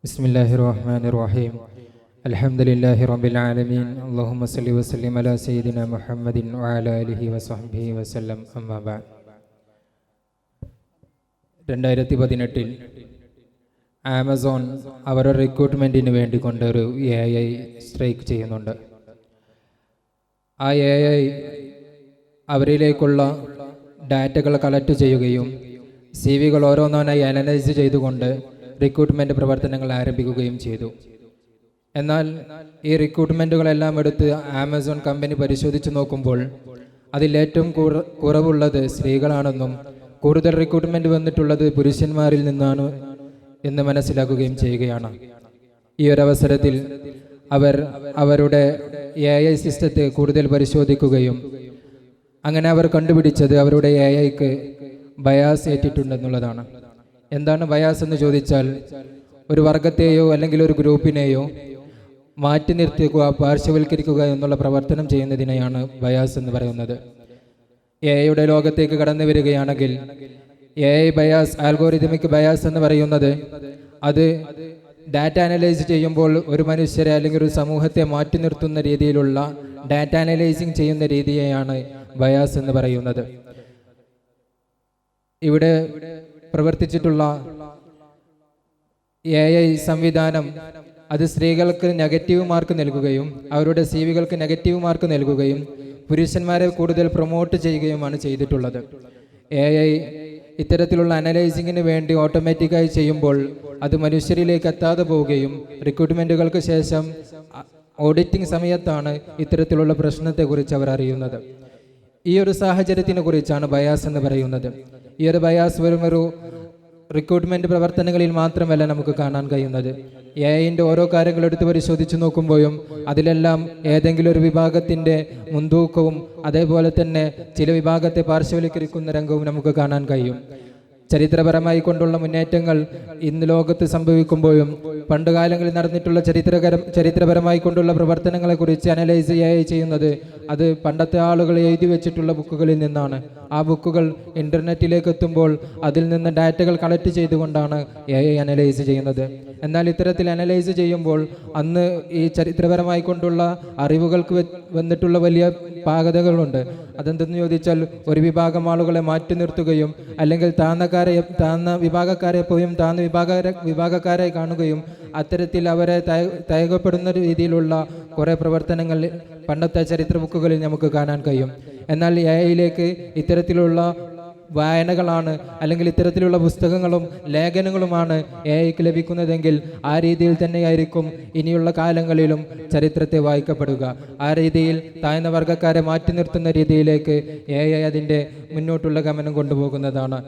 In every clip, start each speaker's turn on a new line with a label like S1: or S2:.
S1: ബിസ്മില്ലാഹിർ റഹ്മാനിർ റഹീം. അൽഹംദുലില്ലാഹി റബ്ബിൽ ആലമീൻ. അല്ലാഹുമ്മ സ്വല്ലി വസല്ലിം അലാ സയ്യിദിനാ മുഹമ്മദിൻ വഅലാ ആലിഹി വസഹ്ബിഹി വസല്ലം. അമ്മാ ബഅദ്. 2018 ആമസോൺ അവരുടെ റിക്രൂട്ട്മെൻറ്റിന് വേണ്ടി കൊണ്ട് ഒരു AI സ്ട്രൈക്ക് ചെയ്യുന്നുണ്ട്. ആ AI അവരിലേക്കുള്ള ഡാറ്റകൾ കളക്ട് ചെയ്യുകയും CV-കൾ ഓരോന്നോന്നായി അനലൈസ് ചെയ്തുകൊണ്ട് റിക്രൂട്ട്മെൻറ്റ് പ്രവർത്തനങ്ങൾ ആരംഭിക്കുകയും ചെയ്തു. എന്നാൽ ഈ റിക്രൂട്ട്മെൻറ്റുകളെല്ലാം എടുത്ത് ആമസോൺ കമ്പനി പരിശോധിച്ച് നോക്കുമ്പോൾ അതിലേറ്റവും കുറവുള്ളത് സ്ത്രീകളാണെന്നും കൂടുതൽ റിക്രൂട്ട്മെൻറ്റ് വന്നിട്ടുള്ളത് പുരുഷന്മാരിൽ നിന്നാണ് എന്ന് മനസ്സിലാക്കുകയും ചെയ്യുകയാണ്. ഈ ഒരവസരത്തിൽ അവർ അവരുടെ AI സിസ്റ്റത്തെ കൂടുതൽ പരിശോധിക്കുകയും അങ്ങനെ അവർ കണ്ടുപിടിച്ചത് അവരുടെ AIക്ക് ബയാസ് ഏറ്റിട്ടുണ്ടെന്നുള്ളതാണ്. എന്താണ് ബയാസ് എന്ന് ചോദിച്ചാൽ, ഒരു വർഗത്തെയോ അല്ലെങ്കിൽ ഒരു ഗ്രൂപ്പിനെയോ മാറ്റി നിർത്തിക്കുക, പാർശ്വവൽക്കരിക്കുക എന്നുള്ള പ്രവർത്തനം ചെയ്യുന്നതിനെയാണ് ബയാസ് എന്ന് പറയുന്നത്. AI ലോകത്തേക്ക് കടന്നു വരികയാണെങ്കിൽ AI ബയാസ്, ആൽഗോരിതമിക് ബയാസ് എന്ന് പറയുന്നത് അത് ഡാറ്റ അനലൈസ് ചെയ്യുമ്പോൾ ഒരു മനുഷ്യരെ അല്ലെങ്കിൽ ഒരു സമൂഹത്തെ മാറ്റി നിർത്തുന്ന രീതിയിലുള്ള ഡാറ്റ അനലൈസിങ് ചെയ്യുന്ന രീതിയെയാണ് ബയാസ് എന്ന് പറയുന്നത്. ഇവിടെ പ്രവർത്തിച്ചിട്ടുള്ള AI സംവിധാനം അത് സ്ത്രീകൾക്ക് നെഗറ്റീവ് മാർക്ക് നൽകുകയും അവരുടെ CV-കൾക്ക് നെഗറ്റീവ് മാർക്ക് നൽകുകയും പുരുഷന്മാരെ കൂടുതൽ പ്രൊമോട്ട് ചെയ്യുകയുമാണ് ചെയ്തിട്ടുള്ളത്. AI ഇത്തരത്തിലുള്ള അനലൈസിങ്ങിന് വേണ്ടി ഓട്ടോമാറ്റിക്കായി ചെയ്യുമ്പോൾ അത് മനുഷ്യരിലേക്ക് എത്താതെ പോവുകയും റിക്രൂട്ട്മെൻറ്റുകൾക്ക് ശേഷം ഓഡിറ്റിംഗ് സമയത്താണ് ഇത്തരത്തിലുള്ള പ്രശ്നത്തെക്കുറിച്ച് അവർ അറിയുന്നത്. ഈ ഒരു സാഹചര്യത്തിനെ കുറിച്ചാണ് ബയാസ് എന്ന് പറയുന്നത്. ഈ ഒരു ബയാസ് വെറുമൊരു റിക്രൂട്ട്മെൻറ്റ് പ്രവർത്തനങ്ങളിൽ മാത്രമല്ല നമുക്ക് കാണാൻ കഴിയുന്നത്. AI ഓരോ കാര്യങ്ങൾ എടുത്ത് പരിശോധിച്ച് നോക്കുമ്പോഴും അതിലെല്ലാം ഏതെങ്കിലും ഒരു വിഭാഗത്തിൻ്റെ മുൻതൂക്കവും അതേപോലെ തന്നെ ചില വിഭാഗത്തെ പാർശ്വവൽക്കരിക്കുന്ന രംഗവും നമുക്ക് കാണാൻ കഴിയും. ചരിത്രപരമായി കൊണ്ടുള്ള മുന്നേറ്റങ്ങൾ ഇന്ന് ലോകത്ത് സംഭവിക്കുമ്പോഴും പണ്ടുകാലങ്ങളിൽ നടന്നിട്ടുള്ള ചരിത്രപരമായി കൊണ്ടുള്ള പ്രവർത്തനങ്ങളെക്കുറിച്ച് അനലൈസ് ചെയ്യുന്നത് അത് പണ്ടത്തെ ആളുകൾ എഴുതി വെച്ചിട്ടുള്ള ബുക്കുകളിൽ നിന്നാണ്. ആ ബുക്കുകൾ ഇൻ്റർനെറ്റിലേക്ക് എത്തുമ്പോൾ അതിൽ നിന്ന് ഡാറ്റകൾ കളക്ട് ചെയ്തുകൊണ്ടാണ് AI അനലൈസ് ചെയ്യുന്നത്. എന്നാൽ ഇത്തരത്തിൽ അനലൈസ് ചെയ്യുമ്പോൾ അന്ന് ഈ ചരിത്രപരമായി കൊണ്ടുള്ള അറിവുകൾക്ക് വന്നിട്ടുള്ള വലിയ പാകതകളുണ്ട്. അതെന്തെന്ന് ചോദിച്ചാൽ, ഒരു വിഭാഗം ആളുകളെ മാറ്റി നിർത്തുകയും അല്ലെങ്കിൽ താഴ്ന്ന വിഭാഗക്കാരെ പോയും താഴ്ന്ന വിഭാഗക്കാരെ കാണുകയും അത്തരത്തിൽ അവരെ തയകപ്പെടുന്ന രീതിയിലുള്ള കുറേ പ്രവർത്തനങ്ങൾ പണ്ടത്തെ ചരിത്ര ബുക്കുകളിൽ നമുക്ക് കാണാൻ കഴിയും. എന്നാൽ AI-യിലേക്ക് ഇത്തരത്തിലുള്ള വായനകളാണ് അല്ലെങ്കിൽ ഇത്തരത്തിലുള്ള പുസ്തകങ്ങളും ലേഖനങ്ങളുമാണ് AI-ക്ക് ലഭിക്കുന്നതെങ്കിൽ ആ രീതിയിൽ തന്നെയായിരിക്കും ഇനിയുള്ള കാലങ്ങളിലും ചരിത്രത്തെ വായിക്കപ്പെടുക. ആ രീതിയിൽ താഴ്ന്ന വർഗ്ഗക്കാരെ മാറ്റി നിർത്തുന്ന രീതിയിലേക്ക് AI അതിൻ്റെ മുന്നോട്ടുള്ള ഗമനം കൊണ്ടുപോകുന്നതാണ്.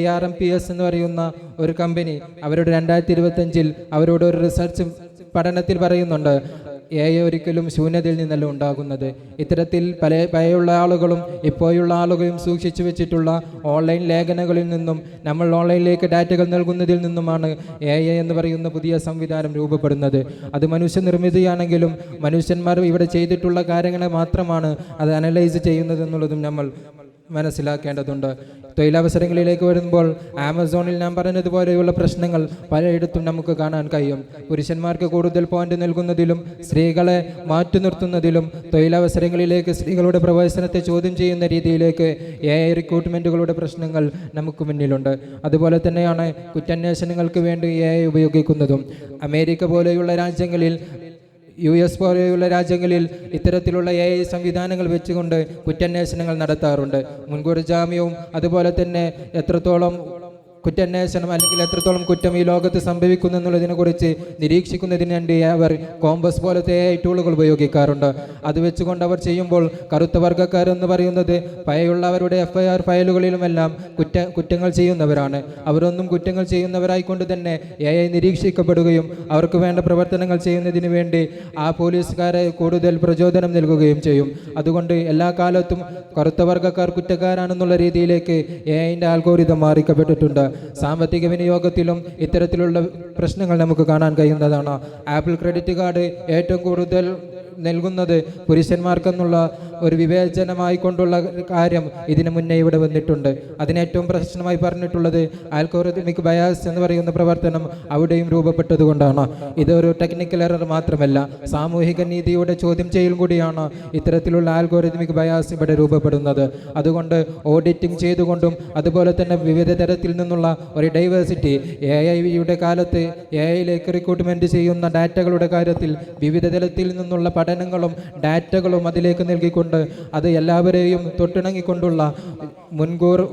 S1: IRMPS എന്ന് പറയുന്ന ഒരു കമ്പനി അവരുടെ 2025 അവരോട് ഒരു റിസർച്ച് പഠനത്തിൽ പറയുന്നുണ്ട്, AI ഒരിക്കലും ശൂന്യതയിൽ നിന്നല്ല ഉണ്ടാകുന്നത്. ഇത്തരത്തിൽ പഴയുള്ള ആളുകളും ഇപ്പോഴുള്ള ആളുകളും സൂക്ഷിച്ചു വെച്ചിട്ടുള്ള ഓൺലൈൻ ലേഖനങ്ങളിൽ നിന്നും നമ്മൾ ഓൺലൈനിലേക്ക് ഡാറ്റകൾ നൽകുന്നതിൽ നിന്നുമാണ് AI എന്ന് പറയുന്ന പുതിയ സംവിധാനം രൂപപ്പെടുന്നത്. അത് മനുഷ്യനിർമ്മിതിയാണെങ്കിലും മനുഷ്യന്മാർ ഇവിടെ ചെയ്തിട്ടുള്ള കാര്യങ്ങളെ മാത്രമാണ് അത് അനലൈസ് ചെയ്യുന്നത് എന്നുള്ളതും നമ്മൾ മനസ്സിലാക്കേണ്ടതുണ്ട്. തൊഴിലവസരങ്ങളിലേക്ക് വരുമ്പോൾ ആമസോണിൽ ഞാൻ പറഞ്ഞതുപോലെയുള്ള പ്രശ്നങ്ങൾ പലയിടത്തും നമുക്ക് കാണാൻ കഴിയും. പുരുഷന്മാർക്ക് കൂടുതൽ പോയിന്റ് നൽകുന്നതിലും സ്ത്രീകളെ മാറ്റി നിർത്തുന്നതിലും തൊഴിലവസരങ്ങളിലേക്ക് സ്ത്രീകളുടെ പ്രവേശനത്തെ ചോദ്യം ചെയ്യുന്ന രീതിയിലേക്ക് AI റിക്രൂട്ട്മെൻറ്റുകളുടെ പ്രശ്നങ്ങൾ നമുക്ക് മുന്നിലുണ്ട്. അതുപോലെ തന്നെയാണ് കുറ്റാന്വേഷണങ്ങൾക്ക് വേണ്ടി AI ഉപയോഗിക്കുന്നതും. അമേരിക്ക പോലെയുള്ള രാജ്യങ്ങളിൽ, US പോലെയുള്ള രാജ്യങ്ങളിൽ ഇത്തരത്തിലുള്ള AI സംവിധാനങ്ങൾ വെച്ചുകൊണ്ട് കുറ്റാന്വേഷണങ്ങൾ നടത്താറുണ്ട്. മുൻകൂർ ജാമ്യവും അതുപോലെ തന്നെ എത്രത്തോളം കുറ്റാന്വേഷണം അല്ലെങ്കിൽ എത്രത്തോളം കുറ്റം ഈ ലോകത്ത് സംഭവിക്കുന്നു എന്നുള്ളതിനെക്കുറിച്ച് നിരീക്ഷിക്കുന്നതിന് വേണ്ടി അവർ കോമ്പസ് പോലത്തെ AI ടൂളുകൾ ഉപയോഗിക്കാറുണ്ട്. അത് വെച്ചുകൊണ്ട് അവർ ചെയ്യുമ്പോൾ കറുത്ത വർഗ്ഗക്കാരെന്ന് പറയുന്നത് പഴയുള്ളവരുടെ FIR ഫയലുകളിലുമെല്ലാം കുറ്റങ്ങൾ ചെയ്യുന്നവരാണ്. അവരൊന്നും കുറ്റങ്ങൾ ചെയ്യുന്നവരായിക്കൊണ്ട് തന്നെ AI നിരീക്ഷിക്കപ്പെടുകയും അവർക്ക് വേണ്ട പ്രവർത്തനങ്ങൾ ചെയ്യുന്നതിന് വേണ്ടി ആ പോലീസുകാരെ കൂടുതൽ പ്രചോദനം നൽകുകയും ചെയ്യും. അതുകൊണ്ട് എല്ലാ കാലത്തും കറുത്ത വർഗ്ഗക്കാർ കുറ്റക്കാരാണെന്നുള്ള രീതിയിലേക്ക് AI ആൽഗോരിതം മാറിക്കപ്പെട്ടിട്ടുണ്ട്. സാമ്പത്തിക വിനിയോഗത്തിലും ഇത്തരത്തിലുള്ള പ്രശ്നങ്ങൾ നമുക്ക് കാണാൻ കഴിയുന്നതാണ്. ആപ്പിൾ ക്രെഡിറ്റ് കാർഡ് ഏറ്റവും കൂടുതൽ നൽകുന്നത് പുരുഷന്മാർക്കെന്നുള്ള ഒരു വിവേചനമായി കൊണ്ടുള്ള കാര്യം ഇതിനു മുന്നേ ഇവിടെ വന്നിട്ടുണ്ട്. അതിനേറ്റവും പ്രശ്നമായി പറഞ്ഞിട്ടുള്ളത് ആൽഗോറിതമിക് ബയാസ് എന്ന് പറയുന്ന പ്രവർത്തനം അവിടെയും രൂപപ്പെട്ടതുകൊണ്ടാണ്. ഇതൊരു ടെക്നിക്കൽ എറർ മാത്രമല്ല, സാമൂഹിക നീതിയുടെ ചോദ്യം ചെയ്യൽ കൂടിയാണ് ഇത്തരത്തിലുള്ള ആൽഗോറിതമിക് ബയാസ് ഇവിടെ രൂപപ്പെടുന്നത്. അതുകൊണ്ട് ഓഡിറ്റിംഗ് ചെയ്തുകൊണ്ടും അതുപോലെ തന്നെ വിവിധ തരത്തിൽ നിന്നുള്ള ഒരു ഡൈവേഴ്സിറ്റി, AI കാലത്ത് AI റിക്രൂട്ട്മെന്റ് ചെയ്യുന്ന ഡാറ്റകളുടെ കാര്യത്തിൽ വിവിധ തലത്തിൽ നിന്നുള്ള പഠനങ്ങളും ഡാറ്റകളും അതിലേക്ക് നൽകിക്കൊണ്ട് അത് എല്ലാവരെയും തൊട്ടിണങ്ങിക്കൊണ്ടുള്ള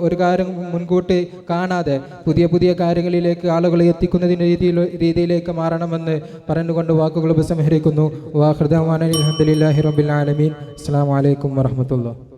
S1: ഒരു കാര്യം മുൻകൂട്ടി കാണാതെ പുതിയ പുതിയ കാര്യങ്ങളിലേക്ക് ആളുകളെ എത്തിക്കുന്നതിൻ്റെ രീതിയിലേക്ക് മാറണമെന്ന് പറഞ്ഞുകൊണ്ട് വാക്കുകൾ ഉപസംഹരിക്കുന്നു. വാഹൃദാന അൽഹംദുലില്ലാഹി റബ്ബിൽ ആലമീൻ. അസ്സലാമു അലൈക്കും വറഹ്മത്തുള്ളാഹി.